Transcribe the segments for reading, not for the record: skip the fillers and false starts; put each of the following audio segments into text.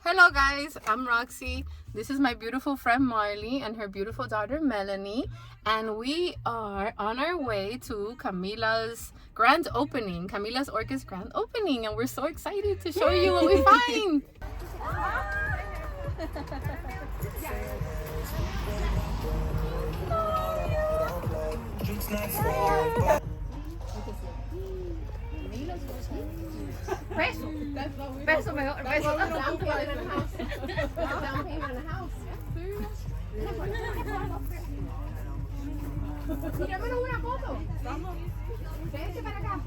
Hello guys, I'm Roxy. This is my beautiful friend Marley and her beautiful daughter Melanie, and we are on our way to Camila's grand opening, Camila's Orchids grand opening, and we're so excited to show you what we find. Peso mejor, peso. Down payment on a house. Down payment on a house. Tíramelo una foto. Vamos. Vente para acá.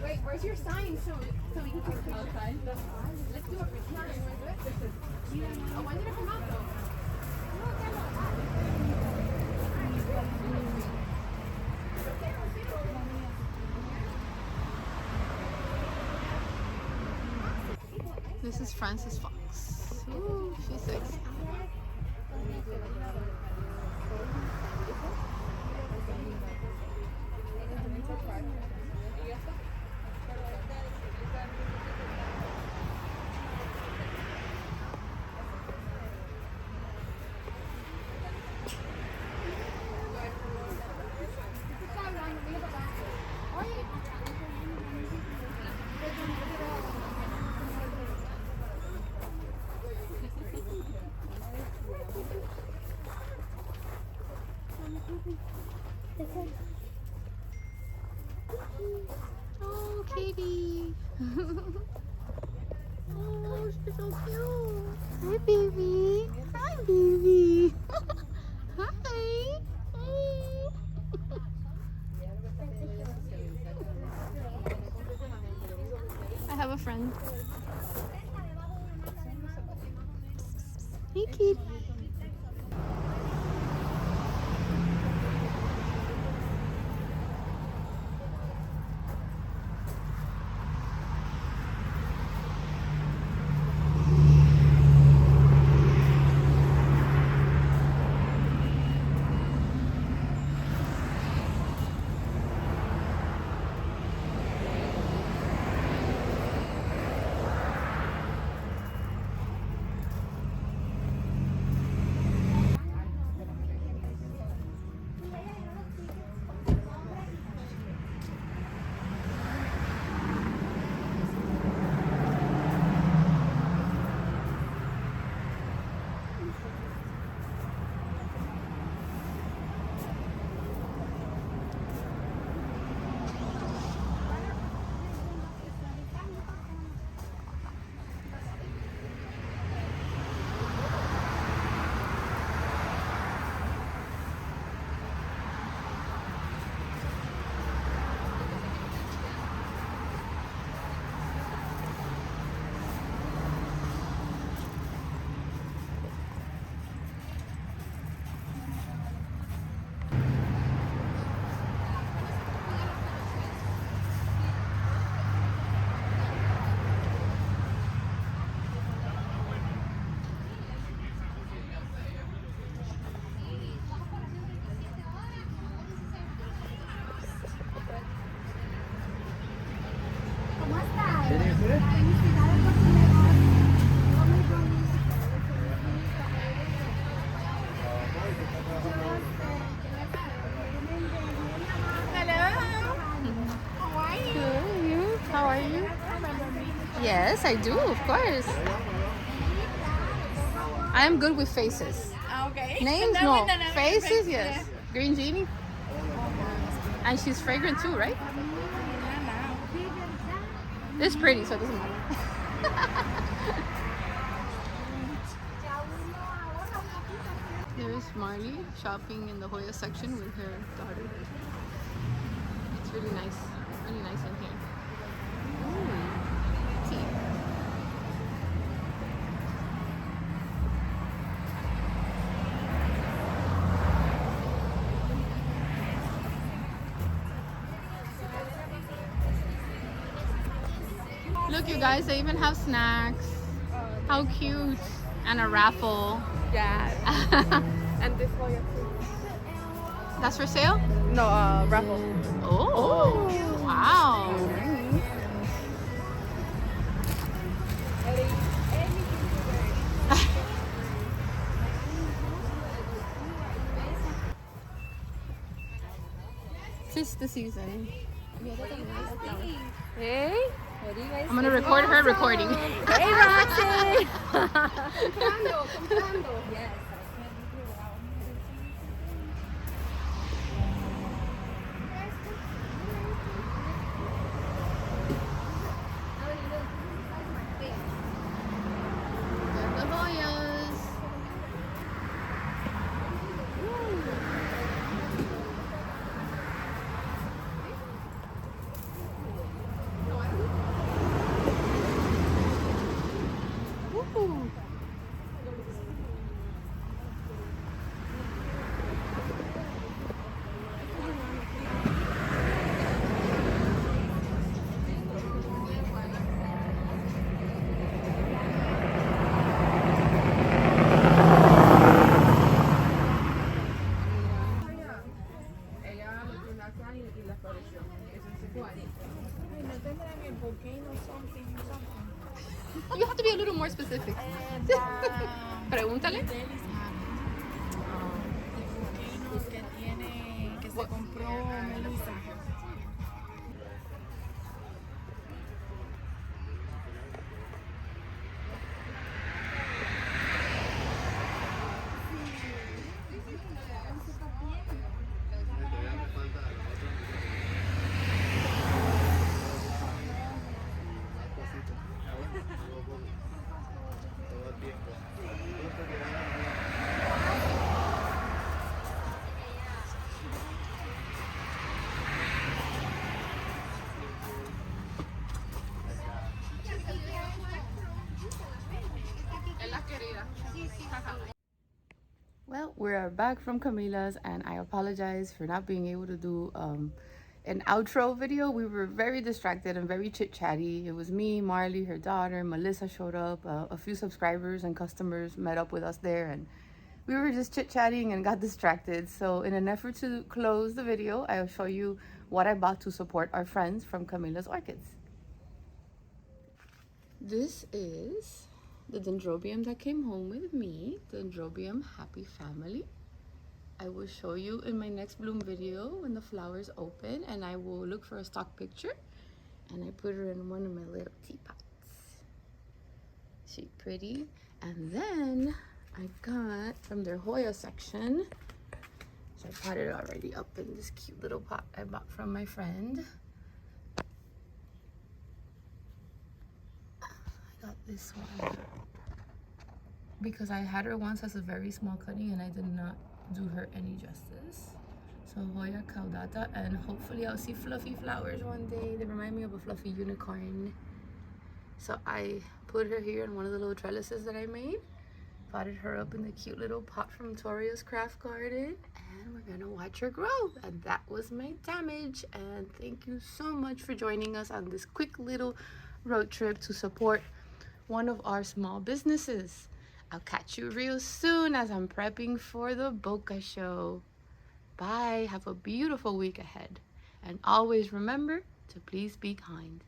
Wait, where's your sign so we can take a picture? Okay. Let's do a picture. When did it come out though? This is Frances Fox. Ooh, she's sexy. Oh, Katie. Oh, she's so cute. Hi, baby. Hi, baby. Hi. I have a friend. Hey, Katie. How are you? Yes, I do, of course. I am good with faces. Okay. Names, no. Faces, yes. Green Genie. And she's fragrant too, right? It's pretty, so it doesn't matter. There's Marley shopping in the Hoya section with her daughter. It's really nice in here. Tea. Look, you guys, they even have snacks. How cute. And a raffle. Yeah. And this Hoya too. That's for sale? No, raffle. Oh, wow. missed the season. Hey, what do you guys I'm gonna record her recording. Hey, Roxy! Yes. The Hoyas. Woo. You have to be a little more specific. Pregúntale. Que se compró Melissa. Well, we're back from Camila's, and I apologize for not being able to do an outro video. We were very distracted and very chit-chatty. It was me, Marley, her daughter, Melissa showed up, a few subscribers and customers met up with us there, and we were just chit-chatting and got distracted. So in an effort to close the video, I'll show you what I bought to support our friends from Camila's Orchids. This is the dendrobium that came home with me, Dendrobium Happy Family. I will show you in my next bloom video when the flowers open, and I will look for a stock picture, and I put her in one of my little teapots. She's pretty. And then I got from their Hoya section, so I potted it already up in this cute little pot I bought from my friend. I got this one because I had her once as a very small cutting and I did not do her any justice. So Hoya caudata, and hopefully I'll see fluffy flowers one day. They remind me of a fluffy unicorn. So I put her here in one of the little trellises that I made, potted her up in the cute little pot from Toria's Craft Garden, and we're gonna watch her grow. And that was my damage. And thank you so much for joining us on this quick little road trip to support one of our small businesses. I'll catch you real soon as I'm prepping for the Boca show. Bye. Have a beautiful week ahead. And always remember to please be kind.